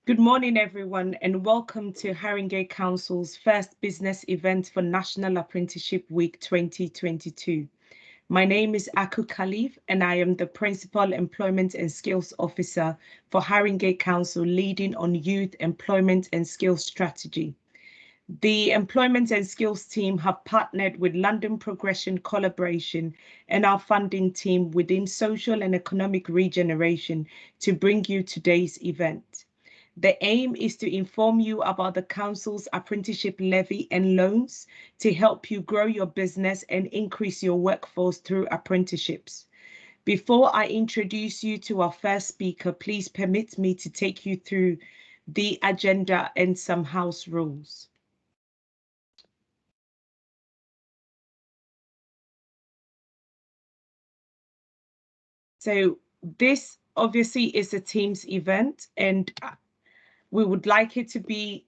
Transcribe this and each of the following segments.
Good morning, everyone, and welcome to Haringey Council's first business event for National Apprenticeship Week 2022. My name is Aku Khalif, and I am the Principal Employment and Skills Officer for Haringey Council, leading on youth employment and skills strategy. The Employment and Skills team have partnered with London Progression Collaboration and our funding team within Social and Economic Regeneration to bring you today's event. The aim is to inform you about the Council's Apprenticeship Levy and loans to help you grow your business and increase your workforce through apprenticeships. Before I introduce you to our first speaker, please permit me to take you through the agenda and some house rules. So this obviously is a Teams event, and we would like it to be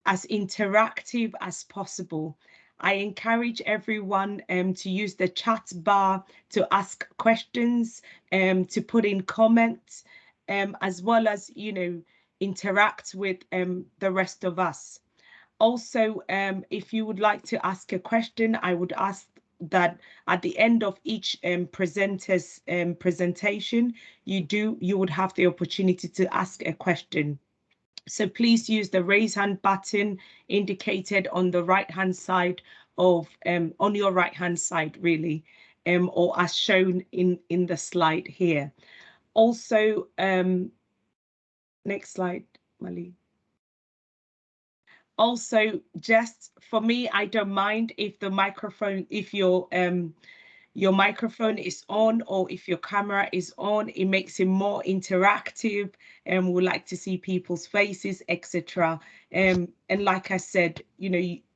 as interactive as possible. I encourage everyone to use the chat bar to ask questions, to put in comments, as well as, interact with the rest of us. Also, if you would like to ask a question, I would ask that at the end of each presenter's presentation, you would have the opportunity to ask a question. So please use the raise hand button indicated on the right hand side of on your right hand side, really, or as shown in the slide here. Also, next slide, Mali. Also, just for me, I don't mind if the microphone, if your microphone is on or if your camera is on. It makes it more interactive, and we like to see people's faces, etc. And like I said,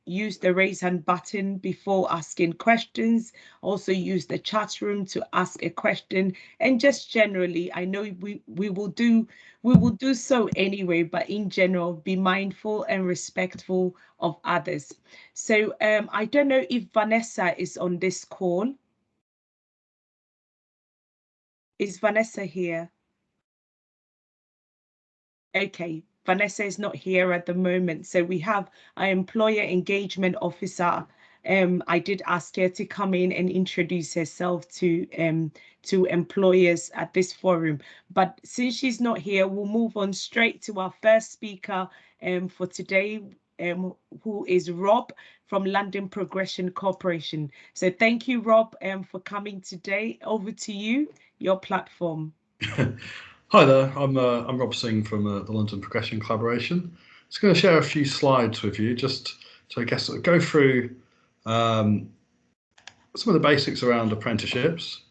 use the raise hand button before asking questions. Also use the chat room to ask a question, and just generally, I know we will do so anyway, but in general, be mindful and respectful of others. So I don't know if Vanessa is on this call. Is Vanessa here? Okay, Vanessa is not here at the moment. So we have our employer engagement officer. I did ask her to come in and introduce herself to employers at this forum. But since she's not here, we'll move on straight to our first speaker for today, who is Rob from London Progression Corporation. So thank you, Rob, for coming today. Over to you, your platform. Hi there, I'm Rob Singh from the London Progression Collaboration. Just going to share a few slides with you, just to, I guess, go through some of the basics around apprenticeships,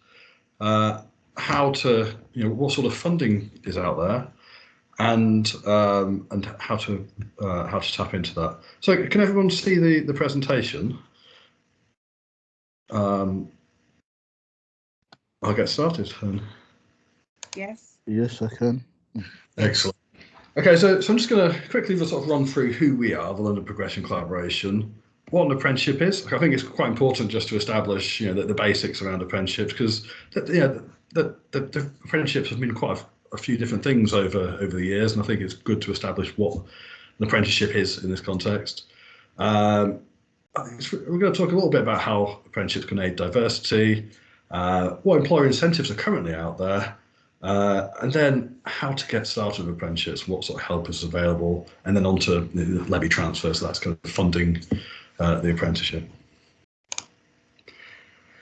how to, what sort of funding is out there, and how to tap into that. So, can everyone see the presentation? I'll get started. Yes. Yes, I can. Excellent. Okay, so I'm just going to quickly sort of run through who we are, the London Progression Collaboration, what an apprenticeship is. I think it's quite important just to establish, the basics around apprenticeships, because the apprenticeships have been quite a few different things over the years, and I think it's good to establish what an apprenticeship is in this context. We're going to talk a little bit about how apprenticeships can aid diversity, what employer incentives are currently out there, and then how to get started with apprenticeships, what sort of help is available, and then on to the levy transfer, so that's kind of funding the apprenticeship.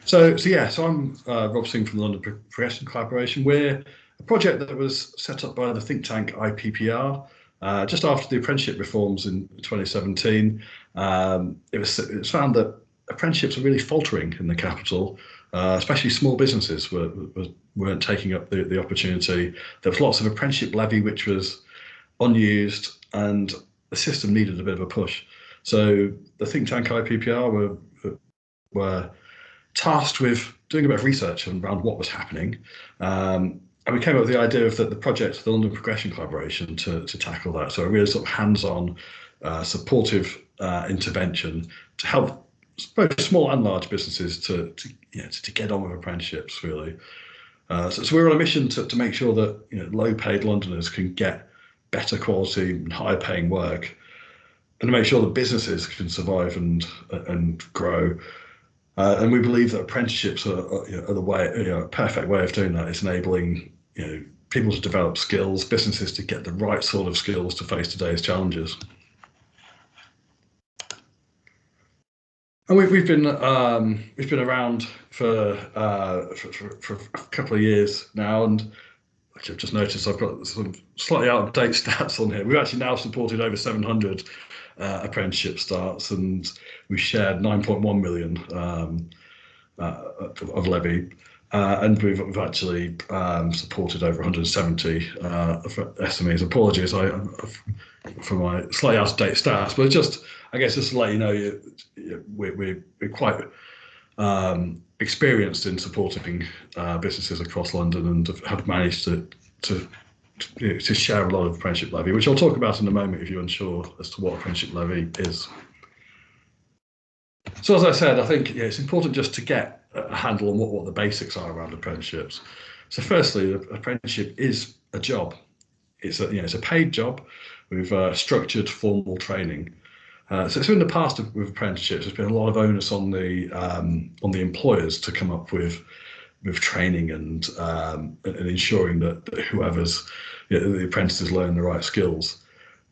So I'm Rob Singh from the London Progression Collaboration. We're a project that was set up by the think tank IPPR just after the apprenticeship reforms in 2017. It was found that apprenticeships are really faltering in the capital. Especially small businesses weren't taking up the opportunity. There was lots of apprenticeship levy which was unused, and the system needed a bit of a push. So the think tank IPPR were tasked with doing a bit of research around what was happening, and we came up with the idea of the project, the London Progression Collaboration, to tackle that. So a really sort of hands-on, supportive intervention to help both small and large businesses to get on with apprenticeships, really. So we're on a mission to make sure that low-paid Londoners can get better quality and higher paying work, and to make sure that businesses can survive and grow. And we believe that apprenticeships are the way, a perfect way of doing that. It's enabling people to develop skills, businesses to get the right sort of skills to face today's challenges. And we've been around for a couple of years now, and actually I've just noticed I've got some slightly out of date stats on here. We've actually now supported over 700 apprenticeship starts, and we've shared 9.1 million of levy, and we've actually supported over 170 SMEs. Apologies for my slightly out of date stats, but just I guess just to let you know, we're quite experienced in supporting businesses across London, and have managed to share a lot of apprenticeship levy, which I'll talk about in a moment if you're unsure as to what apprenticeship levy is. So as I said, I think it's important just to get a handle on what the basics are around apprenticeships. So firstly, the apprenticeship is a job. It's a paid job with structured formal training. So in the past with apprenticeships, there's been a lot of onus on the employers to come up with training and ensuring that whoever's the apprentices learn the right skills.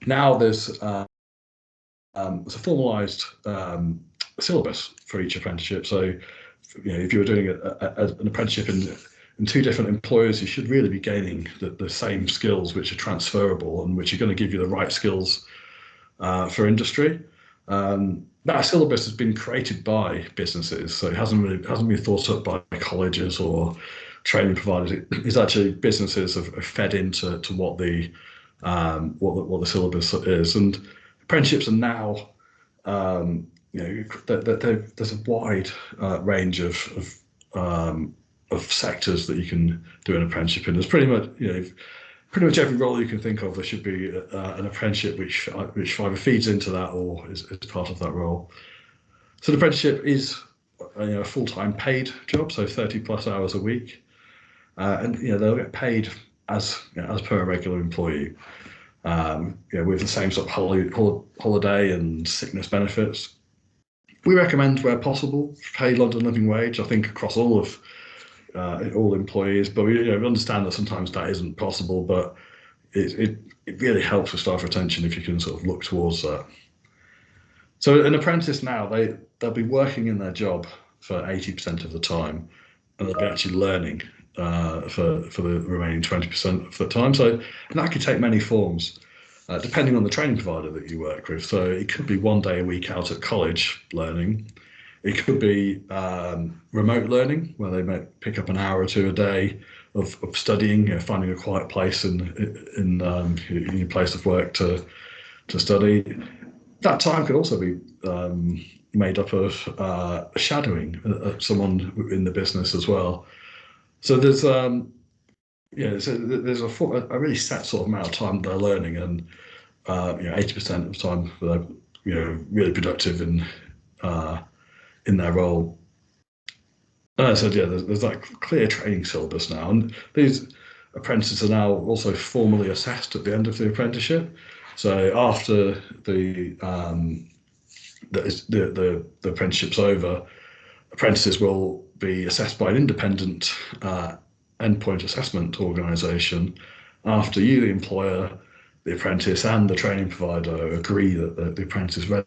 Now there's a formalised syllabus for each apprenticeship. So if you were doing an apprenticeship in two different employers, you should really be gaining the same skills which are transferable and which are going to give you the right skills for industry. That syllabus has been created by businesses, so it hasn't been thought up by colleges or training providers. It's actually businesses have fed into what the syllabus is, and apprenticeships are now there's a wide range of sectors that you can do an apprenticeship in. There's pretty much every role you can think of. There should be an apprenticeship which either feeds into that or is part of that role. So the apprenticeship is a full-time paid job, so 30+ hours a week, and they'll get paid as per a regular employee, with the same sort of holiday and sickness benefits. We recommend, where possible, pay London Living Wage, I think, across all employees, but we understand that sometimes that isn't possible, but it really helps with staff retention if you can sort of look towards that. So an apprentice now, they'll be working in their job for 80% of the time, and they'll be actually learning for the remaining 20% of the time. So, and that could take many forms, depending on the training provider that you work with. So it could be 1 day a week out at college learning. It could be remote learning, where they might pick up an hour or two a day of studying, finding a quiet place in your place of work to study. That time could also be made up of shadowing someone in the business as well. So there's a really set sort of amount of time they're learning, and 80% of the time they're really productive in their role. And I said, there's that clear training syllabus now, and these apprentices are now also formally assessed at the end of the apprenticeship. So after the apprenticeship's over, apprentices will be assessed by an independent endpoint assessment organisation after you, the employer, the apprentice, and the training provider agree that the apprentice is ready.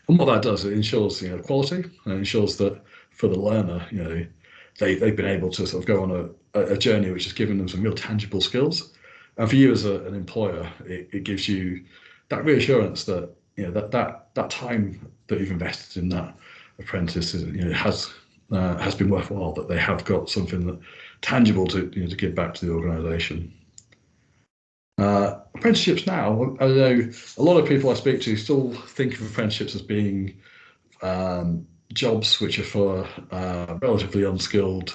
And what that does, it ensures quality, and it ensures that for the learner, they've been able to sort of go on a journey which has given them some real tangible skills. And for you as an employer, it gives you that reassurance that that time that you've invested in that apprentice has been worthwhile, that they have got something tangible to give back to the organisation. Apprenticeships now, I know a lot of people I speak to still think of apprenticeships as being jobs which are for relatively unskilled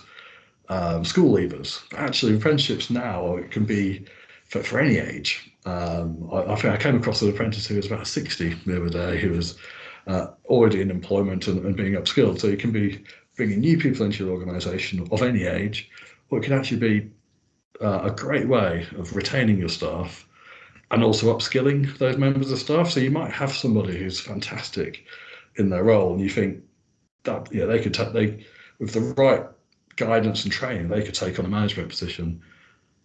school leavers. Actually, apprenticeships now can be for any age. I think I came across an apprentice who was about 60 the other day, who was already in employment and being upskilled. So you can be bringing new people into your organisation of any age, or it can actually be a great way of retaining your staff and also upskilling those members of staff. So you might have somebody who's fantastic in their role, and you think that they could with the right guidance and training, they could take on a management position,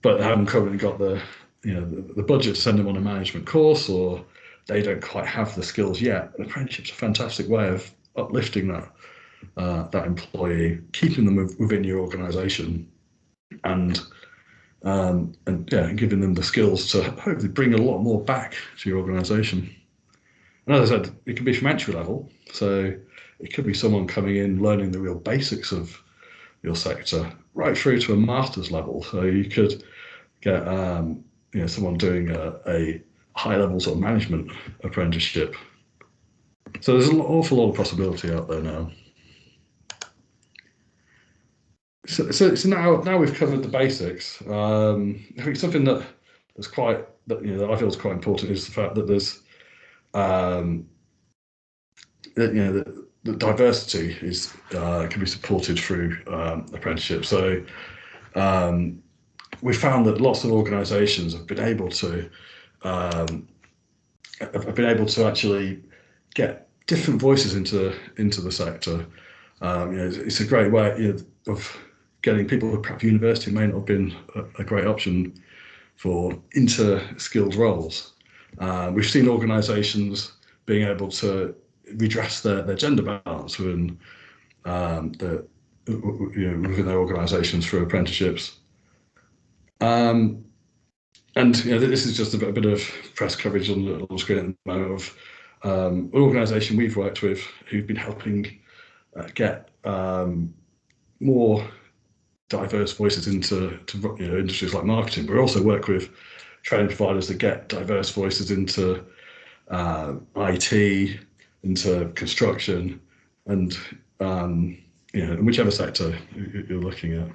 but they haven't currently got the budget to send them on a management course, or they don't quite have the skills yet. An apprenticeship's a fantastic way of uplifting that employee, keeping them within your organisation, and giving them the skills to hopefully bring a lot more back to your organisation. And as I said, it can be from entry level, so it could be someone coming in learning the real basics of your sector, right through to a master's level. So you could get someone doing a high level sort of management apprenticeship. So there's an awful lot of possibility out there now. So now we've covered the basics. I think something that I feel is quite important is the fact that there's the diversity is can be supported through apprenticeship. So we found that lots of organisations have been able to actually get different voices into the sector. It's a great way of getting people who perhaps university may not have been a great option for inter-skilled roles. We've seen organisations being able to redress their gender balance within their organisations through apprenticeships. And this is just a bit of press coverage on the screen at the moment of an organisation we've worked with who've been helping get more diverse voices into industries like marketing. But we also work with training providers that get diverse voices into IT, into construction, and whichever sector you're looking at.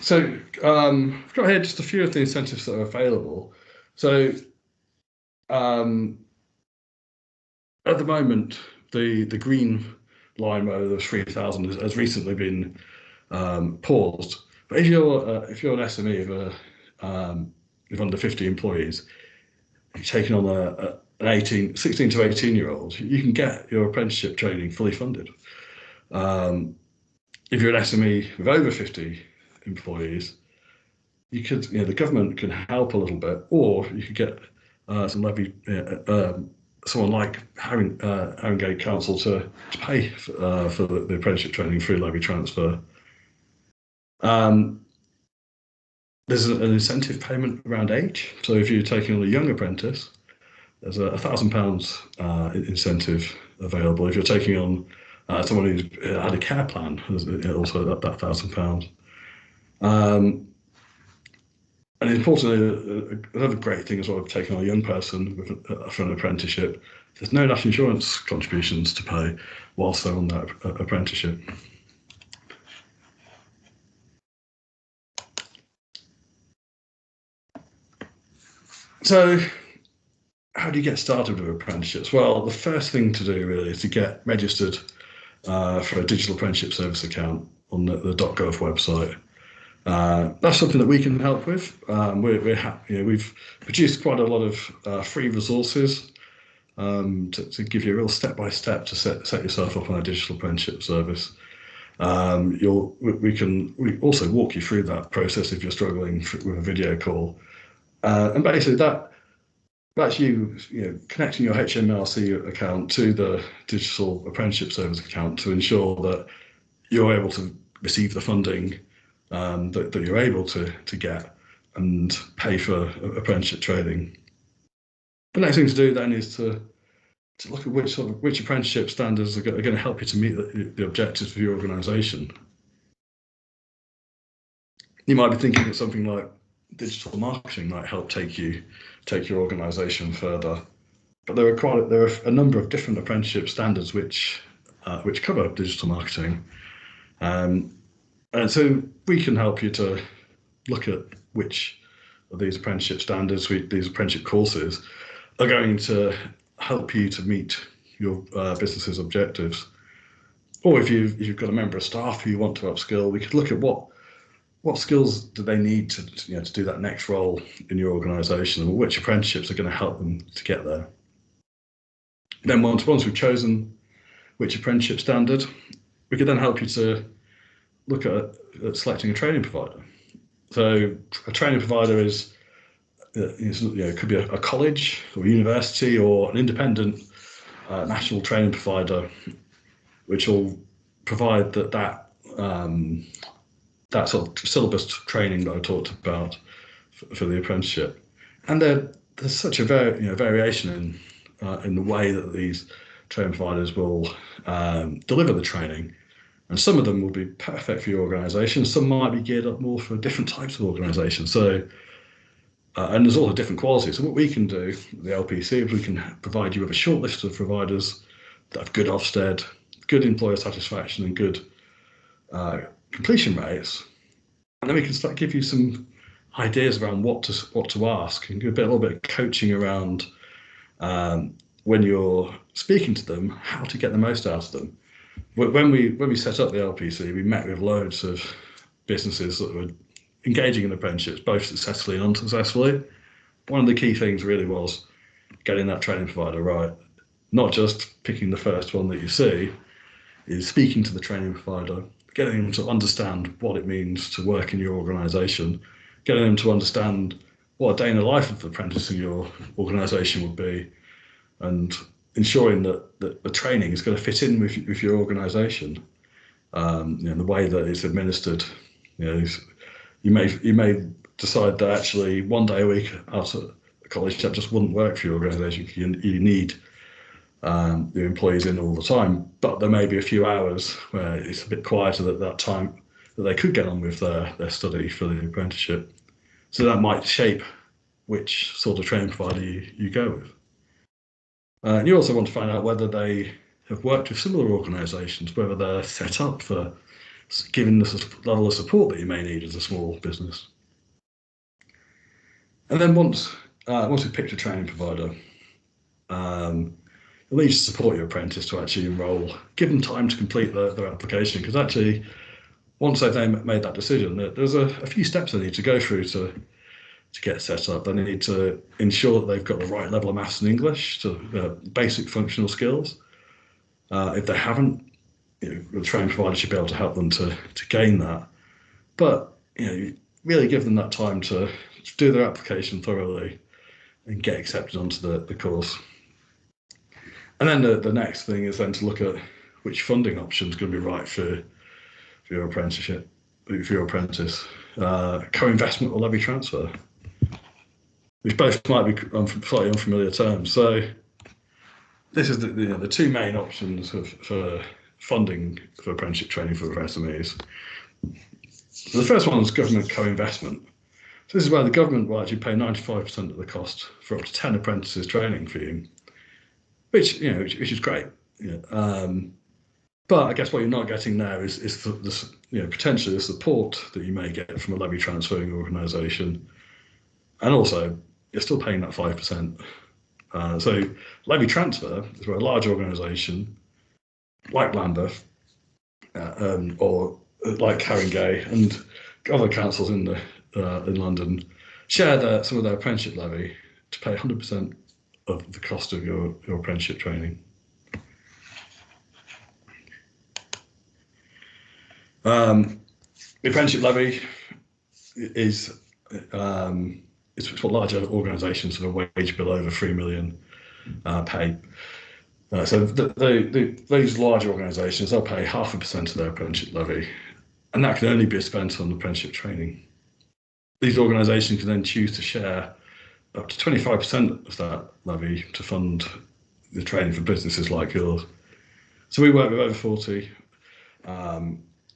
So I've got here just a few of the incentives that are available. So at the moment, the green line where there's 3,000 has recently been paused. But if you're an SME with under 50 employees, you're taking on an 16 to 18-year-old, you can get your apprenticeship training fully funded. If you're an SME with over 50 employees, you could, the government can help a little bit, or you could get some levy, someone like Haringey Council to pay for the apprenticeship training through levy transfer. There's an incentive payment around age. So if you're taking on a young apprentice, there's a £1,000 incentive available. If you're taking on someone who's had a care plan, there's also that £1,000. And importantly, another great thing as well of taking on a young person for an apprenticeship, there's no national insurance contributions to pay whilst they're on that apprenticeship. So how do you get started with apprenticeships? Well, the first thing to do really is to get registered for a digital apprenticeship service account on the .gov website. That's something that we can help with. We've produced quite a lot of free resources to give you a real step-by-step to set yourself up on a digital apprenticeship service. We also walk you through that process if you're struggling with a video call. And basically that's you connecting your HMRC account to the digital apprenticeship service account to ensure that you're able to receive the funding that you're able to get and pay for apprenticeship training. The next thing to do then is to look at which apprenticeship standards are going to help you to meet the objectives of your organisation. You might be thinking that something like digital marketing might help take your organisation further, but there are a number of different apprenticeship standards which cover digital marketing. And so we can help you to look at which of these apprenticeship standards, these apprenticeship courses, are going to help you to meet your business's objectives. or if you've got a member of staff who you want to upskill, we could look at what skills do they need to do that next role in your organisation, and which apprenticeships are going to help them to get there. Then once we've chosen which apprenticeship standard, we could then help you to look at selecting a training provider. So a training provider could be a college or a university or an independent national training provider, which will provide that sort of syllabus training that I talked about for the apprenticeship. And there's such a variation in the way that these training providers will deliver the training. And some of them will be perfect for your organisation. Some might be geared up more for different types of organisations. So, and there's all the different qualities. So what we can do, the LPC, is we can provide you with a short list of providers that have good Ofsted, good employer satisfaction, and good completion rates. And then we can start give you some ideas around what to ask, and give a little bit of coaching around when you're speaking to them, how to get the most out of them. When we set up the LPC, we met with loads of businesses that were engaging in apprenticeships, both successfully and unsuccessfully. One of the key things really was getting that training provider right, not just picking the first one that you see, is speaking to the training provider, getting them to understand what it means to work in your organisation, getting them to understand what a day in the life of the apprentice in your organisation would be, and ensuring that the training is going to fit in with your organisation. The way that it's administered. You may decide that actually one day a week out at college that just wouldn't work for your organisation. You need the employees in all the time, but there may be a few hours where it's a bit quieter at that time that they could get on with their study for the apprenticeship. So that might shape which sort of training provider you go with. And you also want to find out whether they have worked with similar organisations, whether they're set up for giving the level of support that you may need as a small business. And then once you've picked a training provider, you'll need to support your apprentice to actually enrol, give them time to complete their application, because actually once they've made that decision, there's a few steps they need to go through to get set up. They need to ensure that they've got the right level of maths and English, so basic functional skills. If they haven't, the training provider should be able to help them to gain that. But really give them that time to do their application thoroughly and get accepted onto the course. And then the next thing is then to look at which funding option is going to be right for your apprenticeship, for your apprentice. Co-investment or levy transfer, which both might be slightly unfamiliar terms. So this is the two main options for funding for apprenticeship training for SMEs. So the first one is government co-investment. So this is where the government will actually pay 95% of the cost for up to 10 apprentices training for you, which is great. But I guess what you're not getting there is potentially the support that you may get from a levy transferring organisation, and also you're still paying that 5%. So levy transfer is where a large organisation like Lambeth or like Haringey and other councils in London share some of their apprenticeship levy to pay 100% of the cost of your apprenticeship training. The apprenticeship levy is what larger organisations with a wage bill over 3 million pay. So those large organisations, they'll pay 0.5% of their apprenticeship levy, and that can only be spent on apprenticeship training. These organisations can then choose to share up to 25% of that levy to fund the training for businesses like yours. So we work with over 40,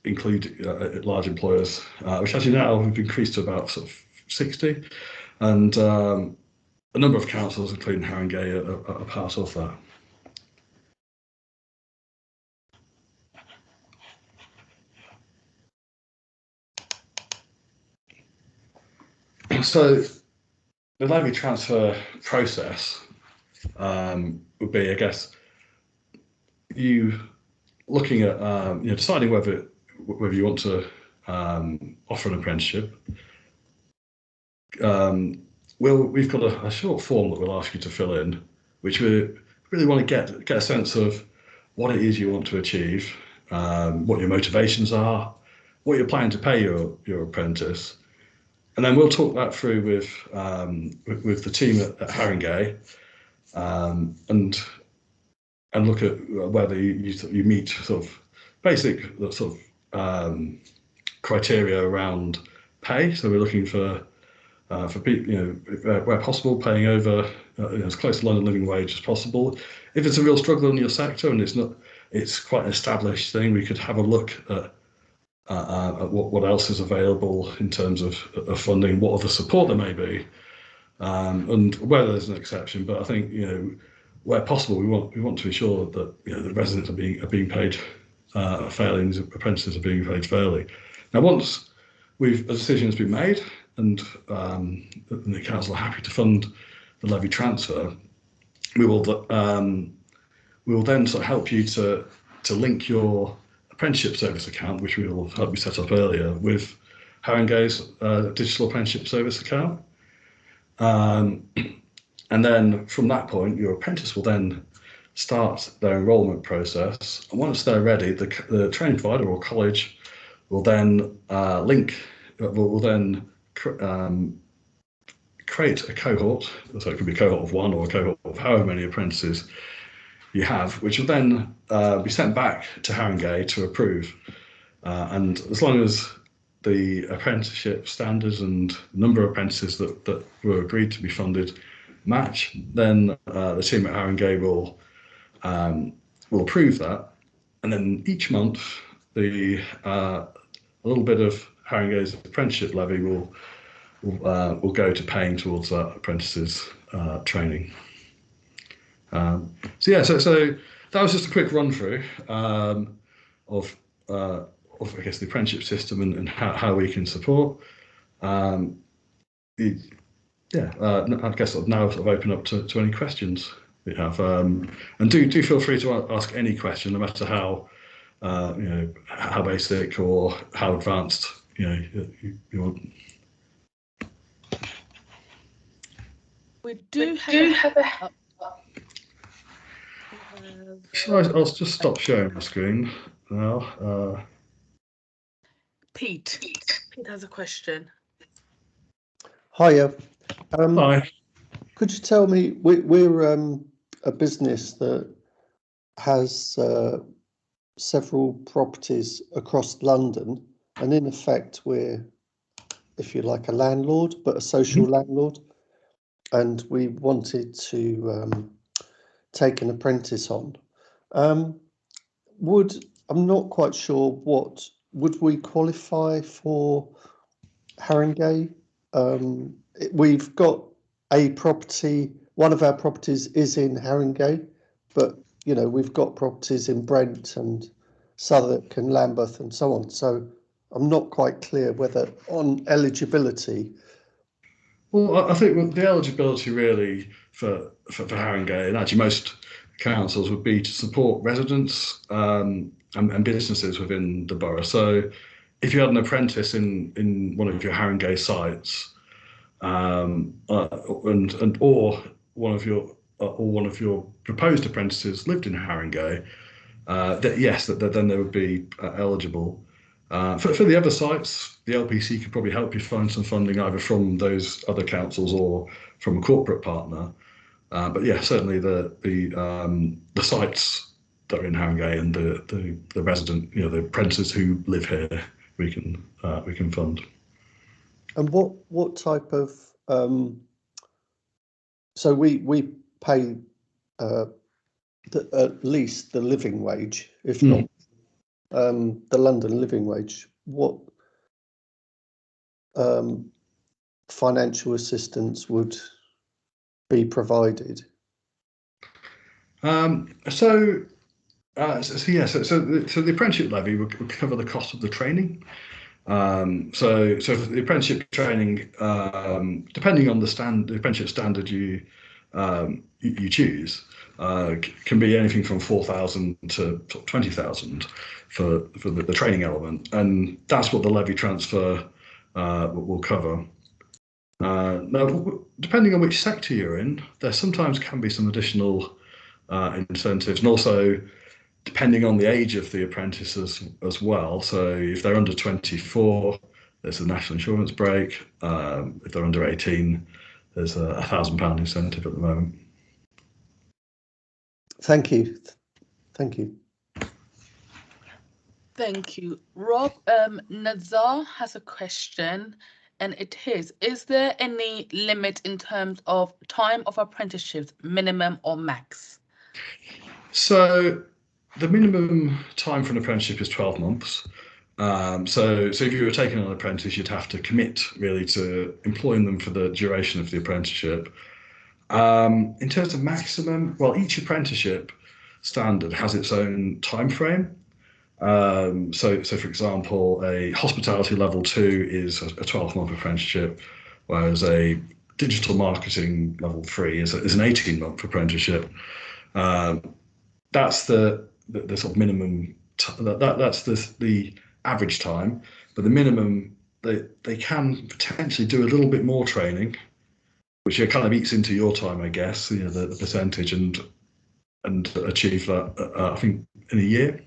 include large employers, which actually now we've increased to about sort of 60, and a number of councils, including Haringey, are part of that. So the levy transfer process would be, I guess, you looking at deciding whether you want to offer an apprenticeship. We've got a short form that we'll ask you to fill in, which we really want to get a sense of what it is you want to achieve, what your motivations are, what you're planning to pay your apprentice, and then we'll talk that through with the team at Haringey, and look at whether you meet sort of basic sort of criteria around pay. So we're looking for people, where possible, paying over as close to London living wage as possible. If it's a real struggle in your sector and it's quite an established thing, we could have a look at what else is available in terms of funding, what other support there may be, and whether there's an exception. But I think where possible, we want to ensure that the residents are being paid fairly, and apprentices are being paid fairly. Now, once a decision has been made, and the council are happy to fund the levy transfer, we will then sort of help you to link your apprenticeship service account, which we will help you set up earlier, with Haringey's digital apprenticeship service account. And then from that point, your apprentice will then start their enrolment process. And once they're ready, the training provider or college will then create a cohort. So it could be a cohort of one or a cohort of however many apprentices you have, which will then be sent back to Haringey to approve. And as long as the apprenticeship standards and number of apprentices that were agreed to be funded match, then the team at Haringey will approve that, and then each month a little bit of Haringey's apprenticeship levy will go to paying towards that apprentice's training. So that was just a quick run through of I guess the apprenticeship system and how we can support. I guess I'll now sort of open up to any questions we have, and do feel free to ask any question, no matter how basic or how advanced you want. We do have a. I'll just stop sharing my screen now. Pete has a question. Hiya. Hi. Could you tell me, we're a business that has several properties across London, and in effect we're, if you like, a landlord, but a social landlord, and we wanted to take an apprentice on. I'm not quite sure would we qualify for Haringey? We've got a property, one of our properties is in Haringey, but we've got properties in Brent and Southwark and Lambeth and so on. So I'm not quite clear whether on eligibility. Well, I think the eligibility really for Haringey, and actually most councils, would be to support residents and businesses within the borough. So if you had an apprentice in one of your Haringey sites, or one of your proposed apprentices lived in Haringey, then they would be eligible. For the other sites, the LPC could probably help you find some funding either from those other councils or from a corporate partner. But yeah, certainly the sites that are in Haringey and the resident, the apprentices who live here, we can fund. And what type of so we pay at least the living wage, if not the London living wage. What financial assistance would be provided? So the apprenticeship levy would cover the cost of the training. So for the apprenticeship training, depending on the apprenticeship standard you you choose can be anything from 4,000 to 20,000 for the training element, and that's what the levy transfer will cover. Now, depending on which sector you're in, there sometimes can be some additional incentives, and also depending on the age of the apprentices as well. So if they're under 24, there's a national insurance break. If they're under 18, there's a £1,000 incentive at the moment. Thank you. Thank you. Thank you. Rob, Nazar has a question, and it is there any limit in terms of time of apprenticeships, minimum or max? So the minimum time for an apprenticeship is 12 months. So if you were taking on an apprentice, you'd have to commit really to employing them for the duration of the apprenticeship. In terms of maximum, well, each apprenticeship standard has its own time frame. So for example, a hospitality level 2 is a 12-month apprenticeship, whereas a digital marketing level 3 is an 18-month apprenticeship. That's the sort of minimum. That's the average time, but the minimum they can potentially do a little bit more training, which kind of eats into your time, I guess. The percentage and achieve that I think in a year.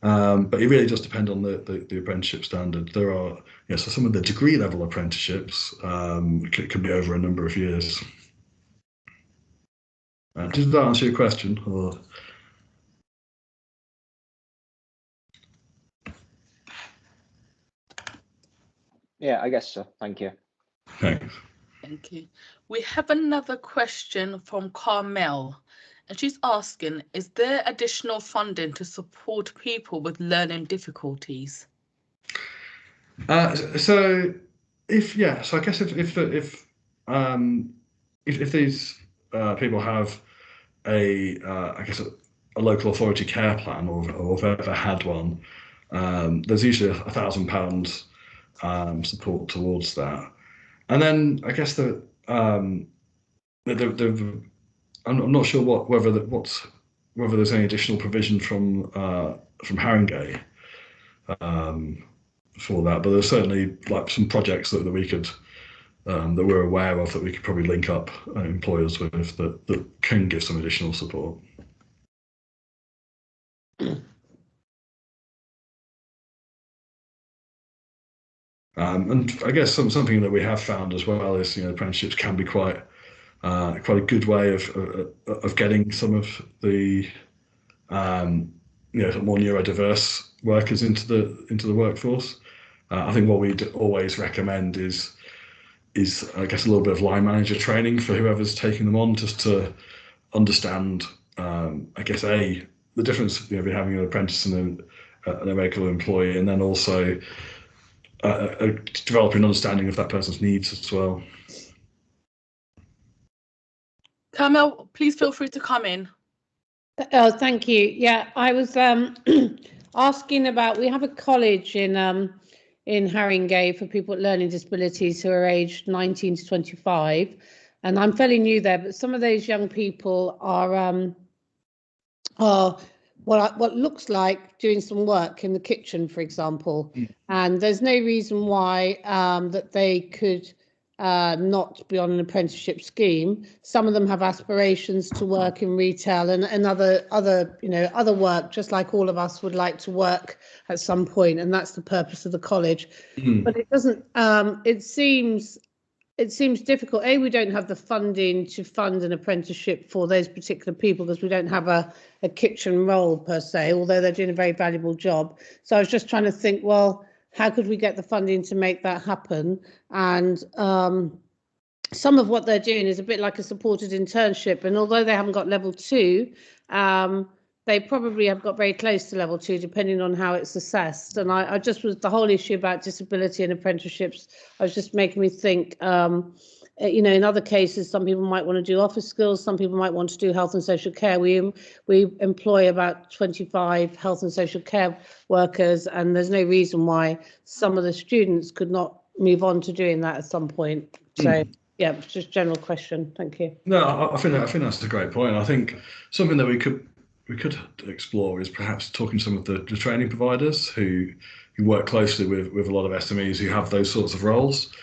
But it really does depend on the apprenticeship standard. There are so some of the degree level apprenticeships can be over a number of years. Did that answer your question? Or? Yeah, I guess so. Thank you. Thanks. Thank you. We have another question from Carmel, and she's asking, is there additional funding to support people with learning difficulties? So I guess if these people have a local authority care plan or have ever had one, there's usually £1,000 support towards that. And then I guess I'm not sure whether there's any additional provision from Haringey for that, but there's certainly like some projects that we could that we're aware of that we could probably link up employers with that can give some additional support. And I guess something that we have found as well is apprenticeships can be quite a good way of getting some of the more neurodiverse workers into the workforce. I think what we'd always recommend is I guess a little bit of line manager training for whoever's taking them on, just to understand I guess the difference between having an apprentice and a regular employee, and then also developing an understanding of that person's needs as well. Carmel, please feel free to come in. Oh, thank you. Yeah, I was asking about, we have a college in Haringey for people with learning disabilities who are aged 19 to 25, and I'm fairly new there, but some of those young people are what looks like doing some work in the kitchen, for example, and there's no reason why that they could not be on an apprenticeship scheme. Some of them have aspirations to work in retail and other work, just like all of us would like to work at some point, and that's the purpose of the college. But it doesn't. It seems difficult. We don't have the funding to fund an apprenticeship for those particular people because we don't have a kitchen role per se, although they're doing a very valuable job. So I was just trying to think, well, how could we get the funding to make that happen? And some of what they're doing is a bit like a supported internship. And although they haven't got level 2, they probably have got very close to level 2, depending on how it's assessed. And I just was the whole issue about disability and apprenticeships. I was just making me think, in other cases, some people might want to do office skills. Some people might want to do health and social care. We employ about 25 health and social care workers, and there's no reason why some of the students could not move on to doing that at some point. So Yeah, it's just a general question. Thank you. No, I think that's a great point. I think something that we could explore is perhaps talking to some of the training providers who work closely with a lot of SMEs who have those sorts of roles,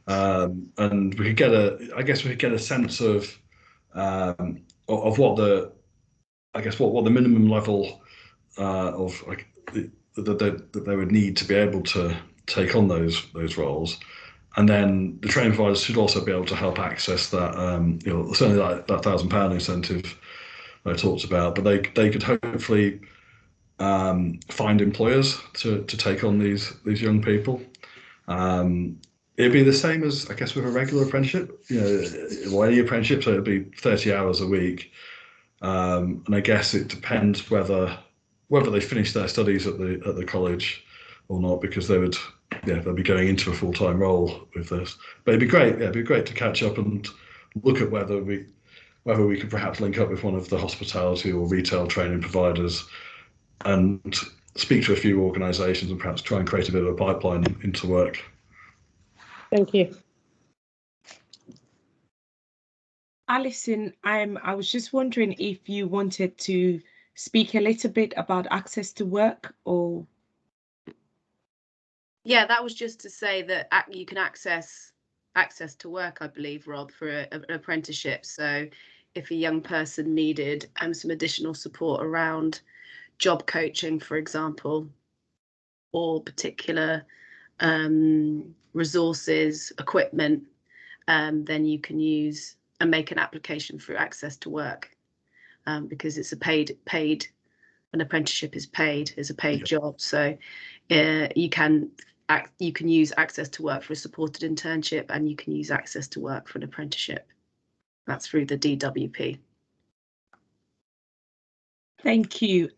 and we could get a sense of what the minimum level of like that they would need to be able to take on those roles. And then the training providers should also be able to help access that, certainly that £1,000 incentive I talked about. But they could hopefully find employers to take on these young people. It'd be the same as, I guess, with a regular apprenticeship. Any apprenticeship, so it'd be 30 hours a week. And I guess it depends whether they finish their studies at the college or not, because they'll be going into a full-time role with this. But it'd be great to catch up and look at whether we could perhaps link up with one of the hospitality or retail training providers and speak to a few organisations and perhaps try and create a bit of a pipeline into work. Thank you. Alison, I was just wondering if you wanted to speak a little bit about access to work, or... Yeah, that was just to say that you can access to work, I believe, Rob, for an apprenticeship. So if a young person needed some additional support around job coaching, for example, or particular resources, equipment, then you can use and make an application through access to work, because it's a paid an apprenticeship is paid as a paid job. So you can use access to work for a supported internship, and you can use access to work for an apprenticeship. That's through the DWP. Thank you.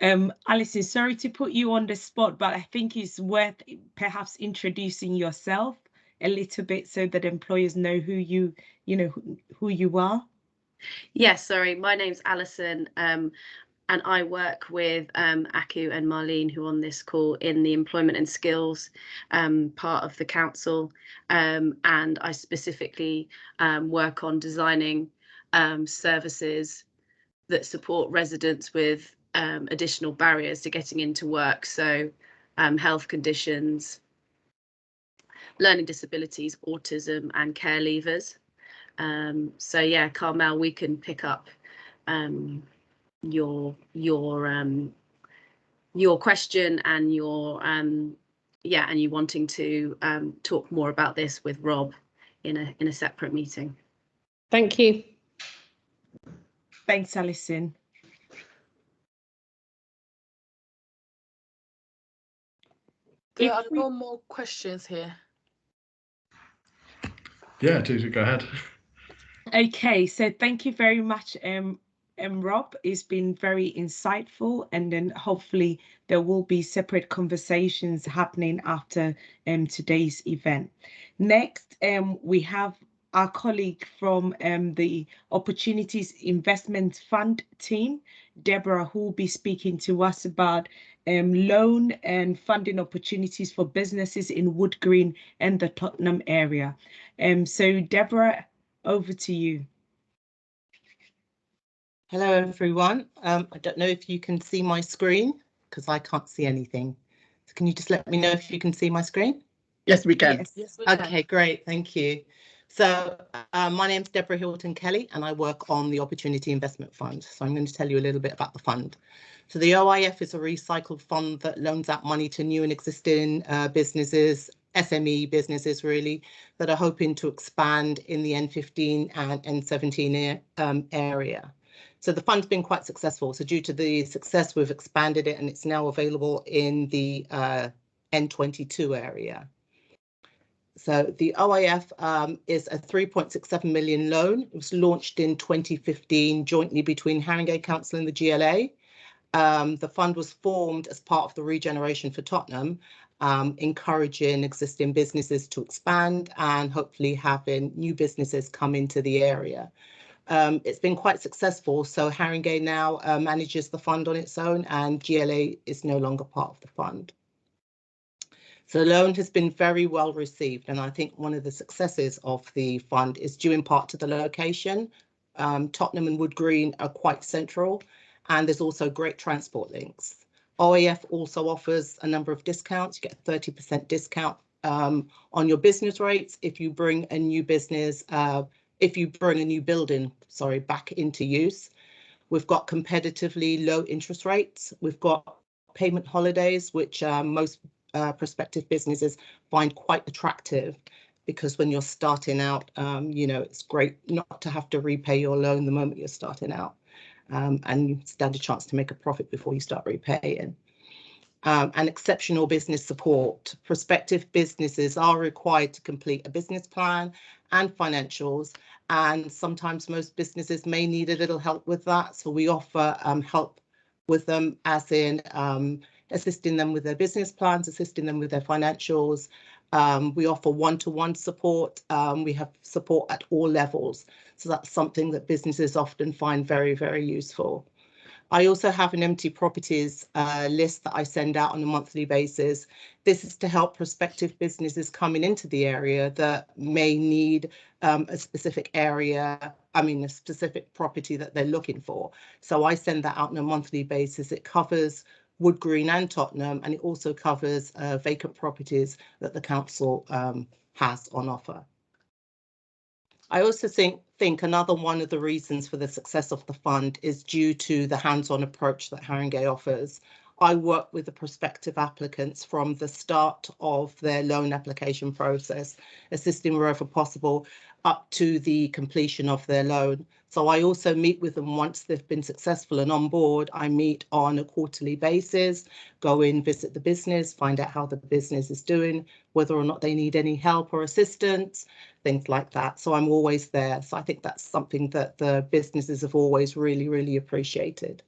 Alison, sorry to put you on the spot, but I think it's worth perhaps introducing yourself a little bit so that employers know who you are. Yes, sorry, my name's Alison, and I work with Aku and Marlene, who are on this call, in the employment and skills part of the council, and I specifically work on designing services that support residents with additional barriers to getting into work. So health conditions, learning disabilities, autism, and care leavers. So yeah, Carmel, we can pick up your question and your and you wanting to talk more about this with Rob in a separate meeting. Thank you. Thanks, Alison. There are no more questions here. Yeah, do go ahead. Okay, so thank you very much, Rob. It's been very insightful, and then hopefully there will be separate conversations happening after today's event. Next, we have our colleague from the Opportunities Investment Fund team, Deborah, who will be speaking to us about loan and funding opportunities for businesses in Wood Green and the Tottenham area. So Deborah, over to you. Hello, everyone. I don't know if you can see my screen, because I can't see anything. So can you just let me know if you can see my screen? Yes, we can. Yes, we can. Okay, great. Thank you. So my name's Deborah Hilton Kelly, and I work on the Opportunity Investment Fund. So I'm going to tell you a little bit about the fund. So the OIF is a recycled fund that loans out money to new and existing businesses, SME businesses really, that are hoping to expand in the N15 and N17 area. So the fund's been quite successful. So due to the success, we've expanded it, and it's now available in the N22 area. So the OIF is a 3.67 million loan. It was launched in 2015 jointly between Haringey Council and the GLA. The fund was formed as part of the Regeneration for Tottenham, encouraging existing businesses to expand and hopefully having new businesses come into the area. It's been quite successful, so Haringey now manages the fund on its own, and GLA is no longer part of the fund. So the loan has been very well received, and I think one of the successes of the fund is due in part to the location. Tottenham and Wood Green are quite central, and there's also great transport links. OAF also offers a number of discounts. You get a 30% discount on your business rates if you bring a new business, if you bring a new building, sorry, back into use. We've got competitively low interest rates. We've got payment holidays, which most prospective businesses find quite attractive, because when you're starting out, you know, it's great not to have to repay your loan the moment you're starting out, and you stand a chance to make a profit before you start repaying. And exceptional business support. Prospective businesses are required to complete a business plan and financials, and sometimes most businesses may need a little help with that. So we offer help with them, as in assisting them with their business plans, assisting them with their financials. We offer one-to-one support. We have support at all levels. So that's something that businesses often find very, very useful. I also have an empty properties list that I send out on a monthly basis. This is to help prospective businesses coming into the area that may need a specific area, a specific property that they're looking for. So I send that out on a monthly basis. It covers Wood Green and Tottenham, and it also covers vacant properties that the council has on offer. I also think another one of the reasons for the success of the fund is due to the hands-on approach that Haringey offers. I work with the prospective applicants from the start of their loan application process, assisting wherever possible up to the completion of their loan. So I also meet with them once they've been successful and on board. I meet on a quarterly basis, go in, visit the business, find out how the business is doing, whether or not they need any help or assistance, things like that. So I'm always there. So I think that's something that the businesses have always really, really appreciated.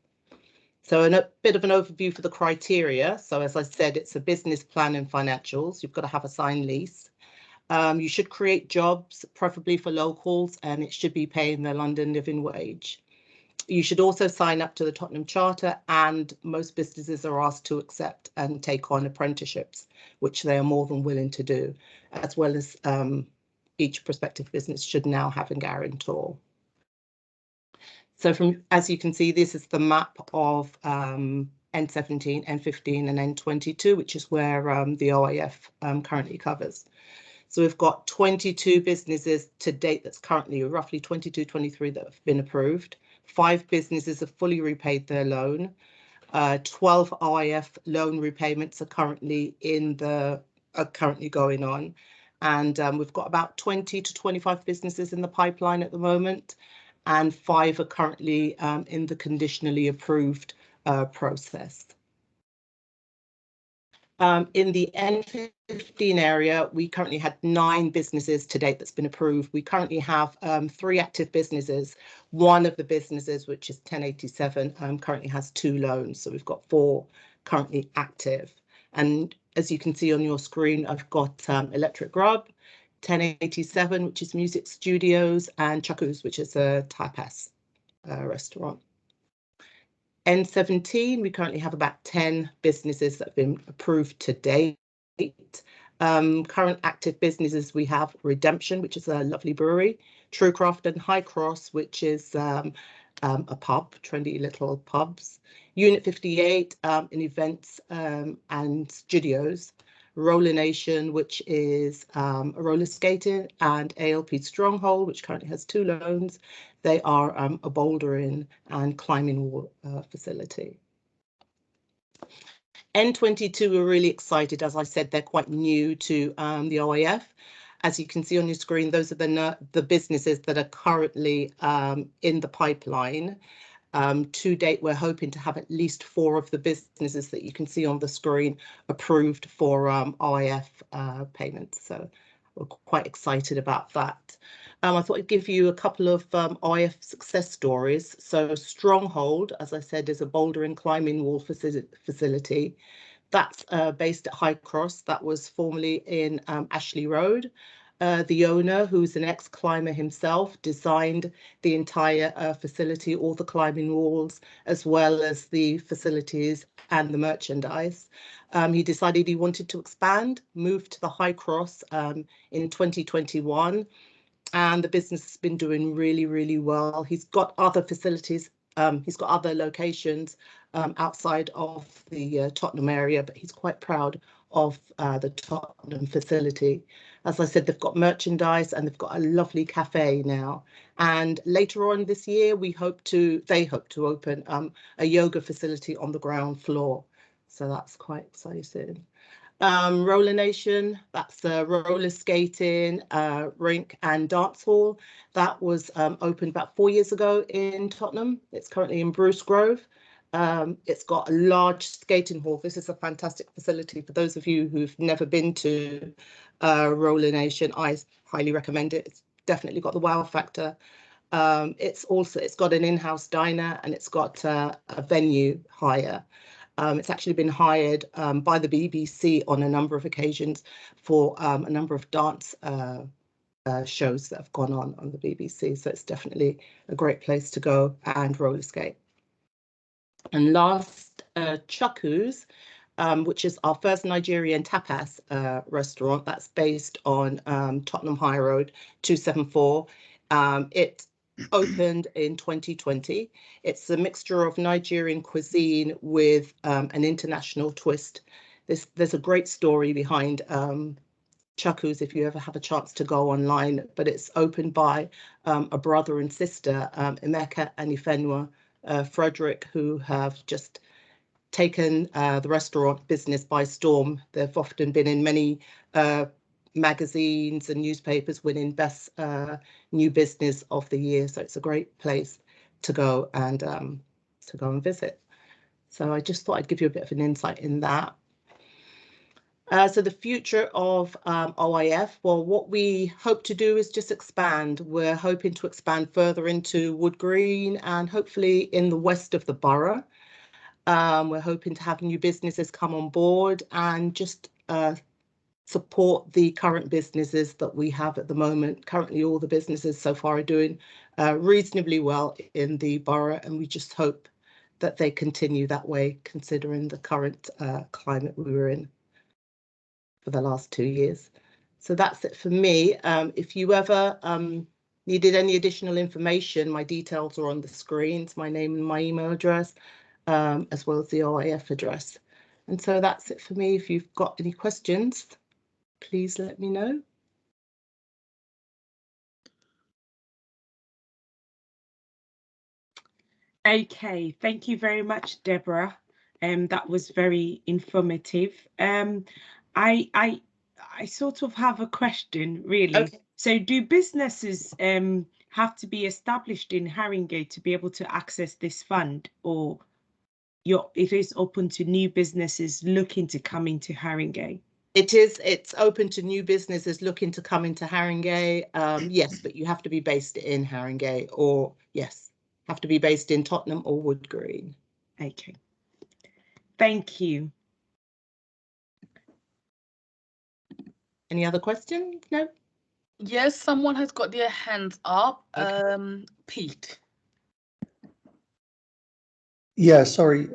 So a bit of an overview for the criteria. So as I said, it's a business plan and financials. You've got to have a signed lease. You should create jobs, preferably for locals, and it should be paying their London living wage. You should also sign up to the Tottenham Charter, and most businesses are asked to accept and take on apprenticeships, which they are more than willing to do, as well as each prospective business should now have a guarantor. So as you can see, this is the map of N17, N15 and N22, which is where the OAF currently covers. So we've got 22 businesses to date that's currently roughly 22, 23 that have been approved. 5 businesses have fully repaid their loan. 12 OIF loan repayments are currently going on. And we've got about 20 to 25 businesses in the pipeline at the moment, and 5 are currently in the conditionally approved process. In the N15 area, we currently had 9 businesses to date that's been approved. We currently have 3 active businesses. One of the businesses, which is 1087, currently has 2 loans. So we've got 4 currently active. And as you can see on your screen, I've got Electric Grub, 1087, which is music studios, and Chuckoos, which is a tapas restaurant. N17, we currently have about 10 businesses that have been approved to date. Current active businesses, we have Redemption, which is a lovely brewery, Truecraft and High Cross, which is a pub, trendy little pubs. Unit 58 in events and studios. Roller Nation, which is roller skating, and ALP Stronghold, which currently has 2 loans. They are a bouldering and climbing wall facility. N22, we're really excited. As I said, they're quite new to the OAF. As you can see on your screen, those are the businesses that are currently in the pipeline. To date, we're hoping to have at least 4 of the businesses that you can see on the screen approved for OIF payments. So we're quite excited about that. I thought I'd give you a couple of OIF success stories. So Stronghold, as I said, is a boulder and climbing wall facility. That's based at High Cross. That was formerly in Ashley Road. The owner, who's an ex-climber himself, designed the entire facility, all the climbing walls, as well as the facilities and the merchandise. He decided he wanted to expand, moved to the High Cross in 2021, and the business has been doing really, really well. He's got other facilities, he's got other locations outside of the Tottenham area, but he's quite proud of the Tottenham facility. As I said, they've got merchandise and they've got a lovely cafe now. And later on this year, they hope to open a yoga facility on the ground floor. So that's quite exciting. Roller Nation, that's a roller skating rink and dance hall. That was opened about 4 years ago in Tottenham. It's currently in Bruce Grove. It's got a large skating hall. This is a fantastic facility. For those of you who've never been to Roller Nation, I highly recommend it. It's definitely got the wow factor. It's got an in-house diner, and it's got a venue hire. It's actually been hired by the BBC on a number of occasions for a number of dance shows that have gone on the BBC. So it's definitely a great place to go and roller skate. And last, Chuku's, which is our first Nigerian tapas restaurant that's based on Tottenham High Road 274. It opened in 2020. It's a mixture of Nigerian cuisine with an international twist. There's a great story behind Chuku's if you ever have a chance to go online, but it's opened by a brother and sister, Emeka and Ifenwa Frederick, who have just taken the restaurant business by storm. They've often been in many magazines and newspapers winning best new business of the year. So it's a great place to go and visit. So I just thought I'd give you a bit of an insight in that. So the future of OIF, well, what we hope to do is just expand. We're hoping to expand further into Wood Green and hopefully in the west of the borough. We're hoping to have new businesses come on board and just support the current businesses that we have at the moment. Currently, all the businesses so far are doing reasonably well in the borough, and we just hope that they continue that way, considering the current climate we were in for the last 2 years. So that's it for me. If you ever needed any additional information, my details are on the screens, my name and my email address, as well as the OIF address. And so that's it for me. If you've got any questions, please let me know. Okay, thank you very much, Deborah. That was very informative. I sort of have a question, really. Okay. So do businesses have to be established in Haringey to be able to access this fund, or it is open to new businesses looking to come into Haringey? It's open to new businesses looking to come into Haringey. Yes, but you have to be based in Haringey, or yes, have to be based in Tottenham or Wood Green. Okay, thank you. Any other questions? No? Yes, someone has got their hands up. Okay. Pete. Yeah, sorry.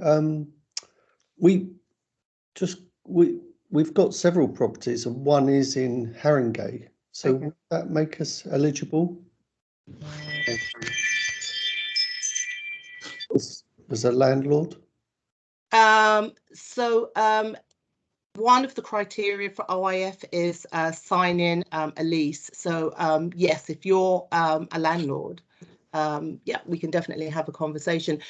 We've got several properties, and one is in Haringey. So okay. Would that make us eligible as a landlord? One of the criteria for OIF is signing a lease. So yes, if you're a landlord, yeah, we can definitely have a conversation.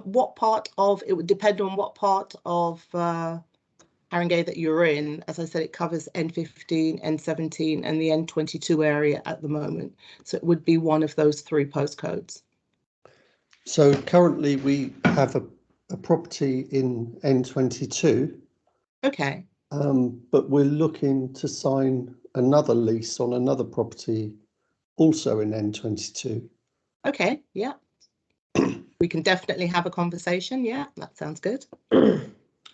What part of it would depend on what part of Haringey that you're in. As I said, it covers N15, N17 and the N22 area at the moment. So it would be one of those 3 postcodes. So currently we have a property in N22. Okay. But we're looking to sign another lease on another property also in N22. Okay, yeah. We can definitely have a conversation. Yeah, that sounds good.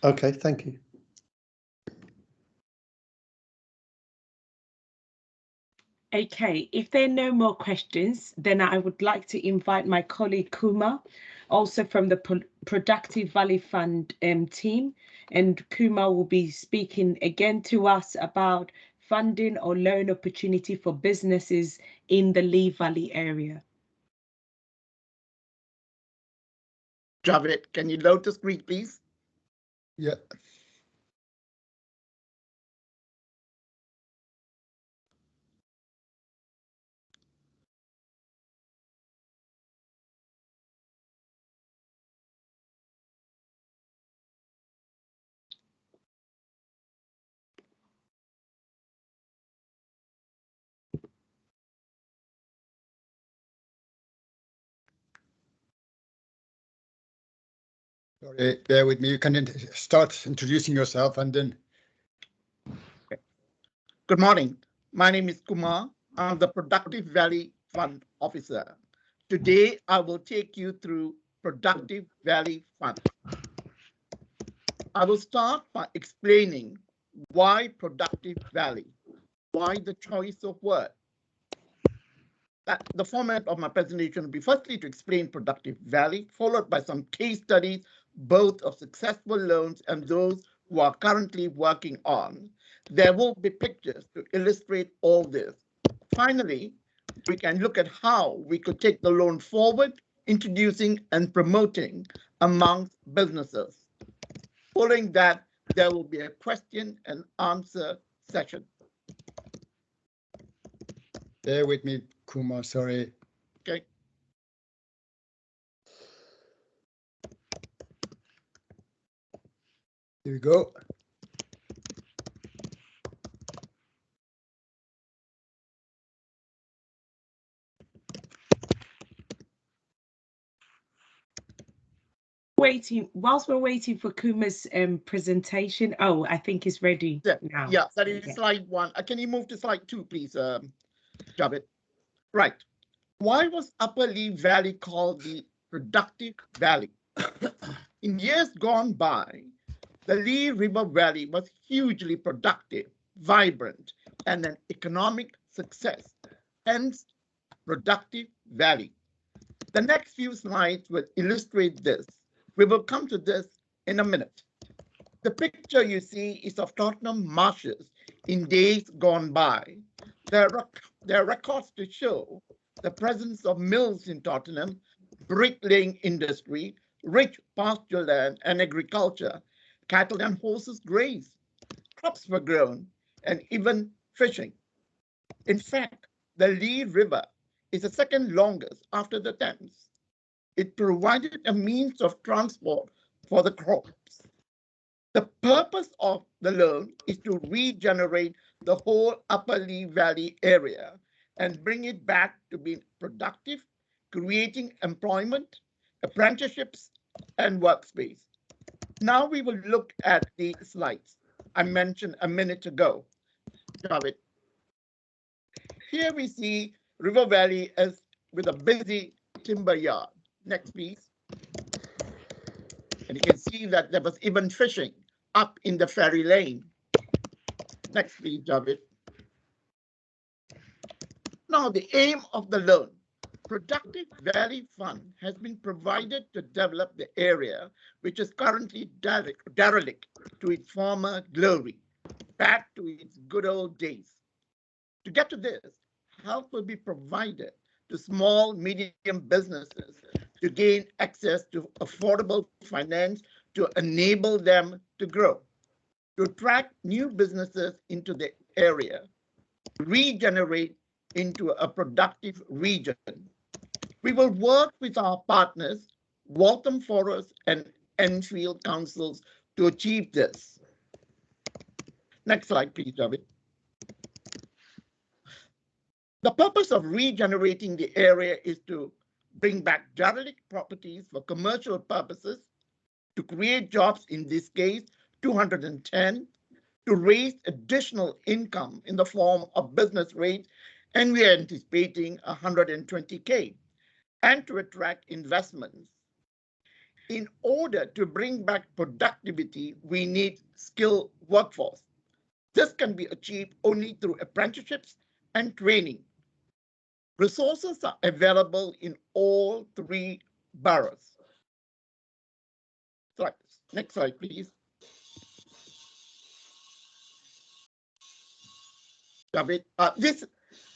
Okay, thank you. Okay, if there are no more questions, then I would like to invite my colleague Kuma, also from the Productive Valley Fund team. And Kuma will be speaking again to us about funding or loan opportunity for businesses in the Lee Valley area. Javed, can you load the screen, please? Yeah. Sorry, bear with me. You can start introducing yourself and then. Okay. Good morning. My name is Kumar. I'm the Productive Valley Fund Officer. Today, I will take you through Productive Valley Fund. I will start by explaining why Productive Valley, why the choice of word. The format of my presentation will be firstly to explain Productive Valley, followed by some case studies, both of successful loans and those who are currently working on. There will be pictures to illustrate all this. Finally, we can look at how we could take the loan forward, introducing and promoting amongst businesses. Following that, there will be a question and answer session. Bear with me, Kumar, sorry. Okay. Here we go. Whilst we're waiting for Kuma's presentation. Oh, I think it's ready now. Yeah, that is slide 1. Can you move to slide 2, please, Javed? Right. Why was Upper Lee Valley called the Productive Valley? In years gone by, the Lee River Valley was hugely productive, vibrant, and an economic success, hence Productive Valley. The next few slides will illustrate this. We will come to this in a minute. The picture you see is of Tottenham marshes in days gone by. There are records to show the presence of mills in Tottenham, bricklaying industry, rich pasture land and agriculture, cattle and horses grazed, crops were grown, and even fishing. In fact, the Lee River is the second longest after the Thames. It provided a means of transport for the crops. The purpose of the loan is to regenerate the whole Upper Lee Valley area and bring it back to being productive, creating employment, apprenticeships, and workspace. Now we will look at the slides I mentioned a minute ago. Javed. Here we see River Valley as with a busy timber yard. Next, please. And you can see that there was even fishing up in the ferry lane. Next, please, Javed. Now, the aim of the loan. Productive Valley Fund has been provided to develop the area, which is currently derelict to its former glory, back to its good old days. To get to this, help will be provided to small, medium businesses to gain access to affordable finance to enable them to grow, to attract new businesses into the area, regenerate into a productive region. We will work with our partners, Waltham Forest and Enfield Councils, to achieve this. Next slide, please, David. The purpose of regenerating the area is to bring back derelict properties for commercial purposes, to create jobs, in this case, 210, to raise additional income in the form of business rates, and we are anticipating 120K, and to attract investments. In order to bring back productivity, we need skilled workforce. This can be achieved only through apprenticeships and training. Resources are available in all 3 boroughs. Next slide, please. The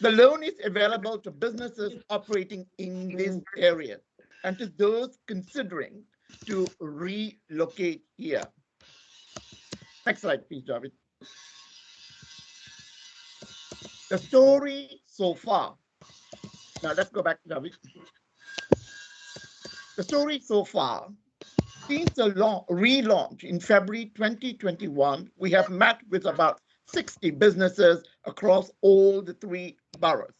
loan is available to businesses operating in this area and to those considering to relocate here. Next slide, please, Javid. The story so far. Now let's go back, Javid. The story so far. Since the relaunch in February 2021, we have met with about 60 businesses across all the 3 boroughs.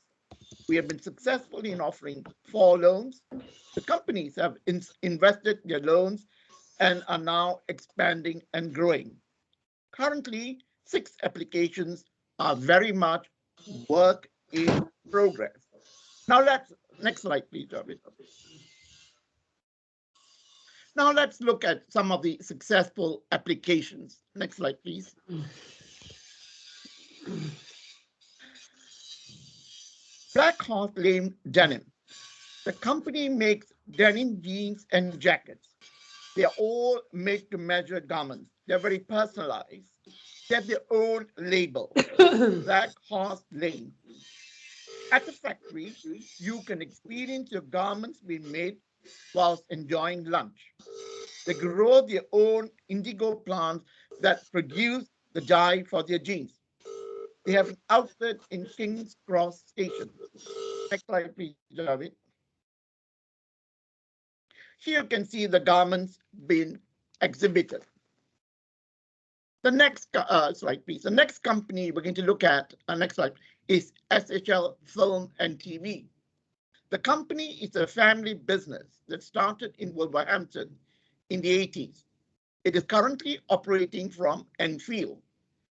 We have been successful in offering 4 loans. The companies have invested their loans and are now expanding and growing. Currently, 6 applications are very much work in progress. Now next slide, please, Javid. Now let's look at some of the successful applications. Next slide, please. Black Horse Lane Denim. The company makes denim jeans and jackets. They are all made-to-measure garments. They're very personalized. They have their own label, Black Horse Lane. At the factory, you can experience your garments being made whilst enjoying lunch. They grow their own indigo plants that produce the dye for their jeans. They have an outlet in King's Cross Station. Next slide, please, Javid. Here you can see the garments being exhibited. The next slide, please. The next company we're going to look at, next slide, is SHL Film and TV. The company is a family business that started in Wolverhampton in the 80s. It is currently operating from Enfield.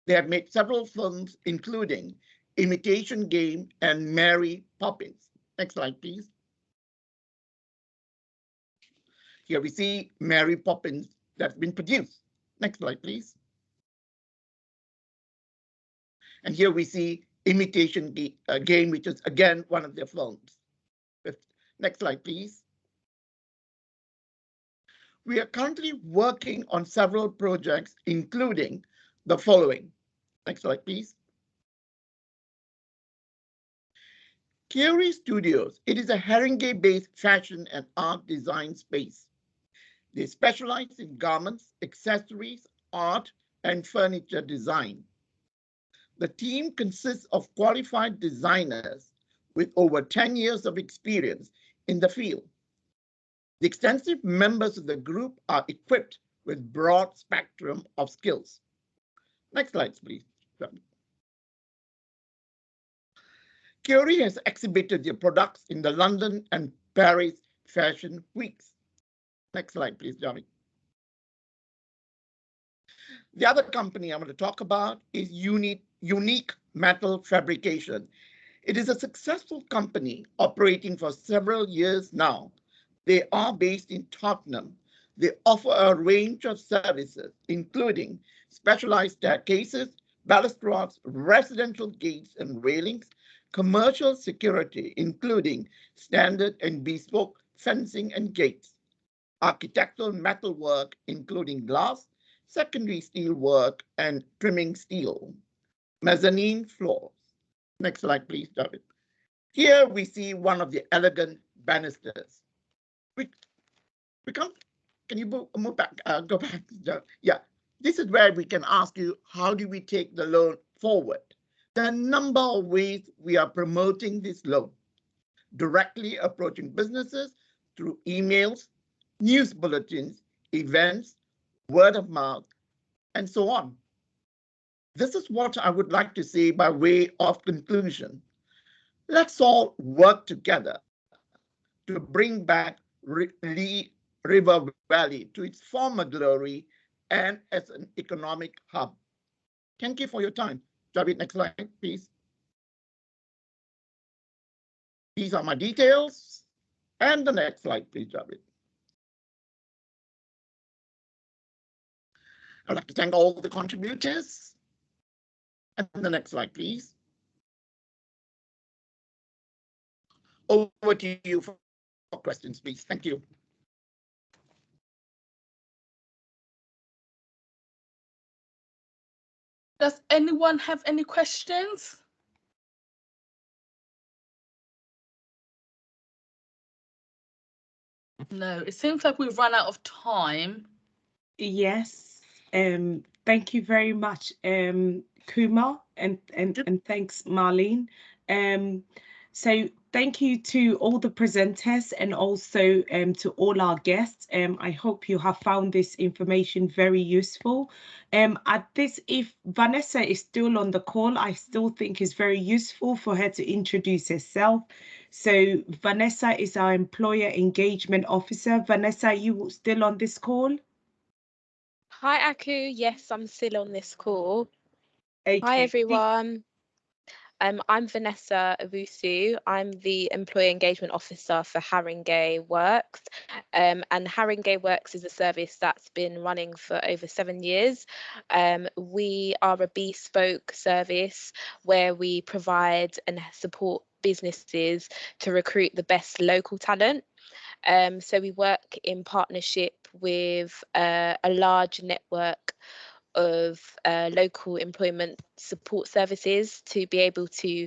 They have made several films, including Imitation Game and Mary Poppins. Next slide, please. Here we see Mary Poppins that's been produced. Next slide, please. And here we see Imitation Game, which is again one of their films. Next slide, please. We are currently working on several projects, including the following. Next slide, please. Curie Studios. It is a Haringey-based fashion and art design space. They specialize in garments, accessories, art, and furniture design. The team consists of qualified designers with over 10 years of experience in the field. The extensive members of the group are equipped with broad spectrum of skills. Next slide, please. Curie has exhibited their products in the London and Paris Fashion Weeks. Next slide, please, Johnny. The other company I want to talk about is Unique Metal Fabrication. It is a successful company operating for several years now. They are based in Tottenham. They offer a range of services, including specialized staircases, balustrades, residential gates and railings, commercial security, including standard and bespoke fencing and gates, architectural metalwork, including glass, secondary steel work, and trimming steel, mezzanine floors. Next slide, please, David. Here we see one of the elegant banisters. Can you move back? Go back. Yeah, this is where we can ask you, how do we take the loan forward? There are a number of ways we are promoting this loan. Directly approaching businesses through emails, news bulletins, events, word of mouth, and so on. This is what I would like to say by way of conclusion. Let's all work together to bring back Lee River Valley to its former glory and as an economic hub. Thank you for your time. Javid, next slide, please. These are my details. And the next slide, please, Javid. I'd like to thank all the contributors. And the next slide, please. over to you for questions, please. Thank you. Does anyone have any questions? No, it seems like we've run out of time. Yes. Thank you very much, Kumar, and thanks, Marlene. So thank you to all the presenters and also to all our guests. I hope you have found this information very useful. If Vanessa is still on the call, I still think it's very useful for her to introduce herself. So Vanessa is our Employer Engagement Officer. Vanessa, are you still on this call? Hi, Aku. Yes, I'm still on this call. Okay. Hi, everyone. I'm Vanessa Owusu. I'm the Employee Engagement Officer for Haringey Works. And Haringey Works is a service that's been running for over 7 years. We are a bespoke service where we provide and support businesses to recruit the best local talent. So we work in partnership with a large network of local employment support services to be able to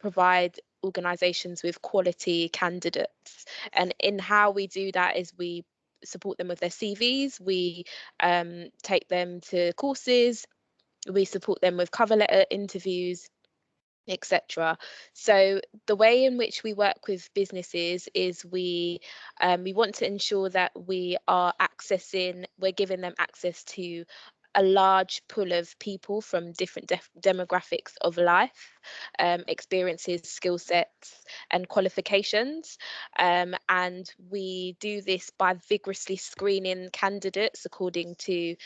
provide organisations with quality candidates. And in how we do that is we support them with their CVs, we take them to courses, we support them with cover letter interviews, etc. So the way in which we work with businesses is we want to ensure that we're giving them access to a large pool of people from different demographics of life, experiences, skill sets, and qualifications. And we do this by vigorously screening candidates according to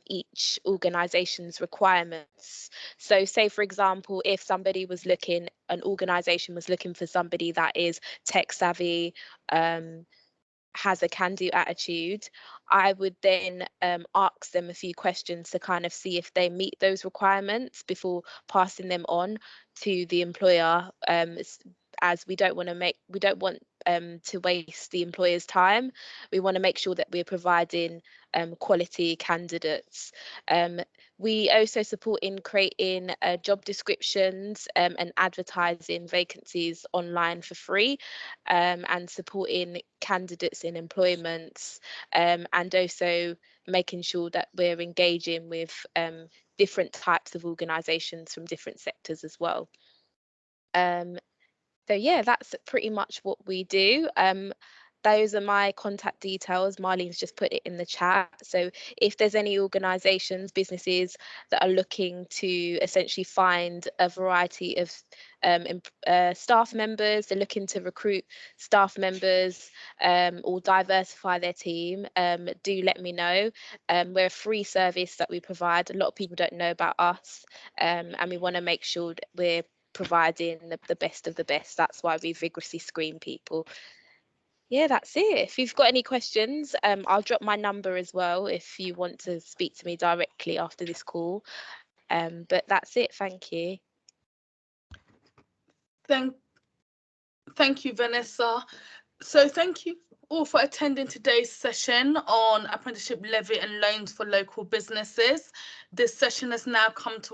each organisation's requirements. So say, for example, if an organisation was looking for somebody that is tech savvy, has a can-do attitude, I would then ask them a few questions to kind of see if they meet those requirements before passing them on to the employer, as we don't want to waste the employer's time. We want to make sure that we're providing quality candidates. We also support in creating job descriptions and advertising vacancies online for free, and supporting candidates in employment, and also making sure that we're engaging with different types of organisations from different sectors as well. So yeah, that's pretty much what we do. Those are my contact details. Marlene's just put it in the chat. So if there's any organisations, businesses that are looking to essentially find a variety of staff members, they're looking to recruit staff members or diversify their team, do let me know. We're a free service that we provide. A lot of people don't know about us, and we want to make sure that we're providing the best of the best. That's why we vigorously screen people. Yeah, that's it. If you've got any questions, I'll drop my number as well if you want to speak to me directly after this call. But that's it. Thank you. Thank you, Vanessa. So thank you all for attending today's session on apprenticeship levy and loans for local businesses. This session has now come to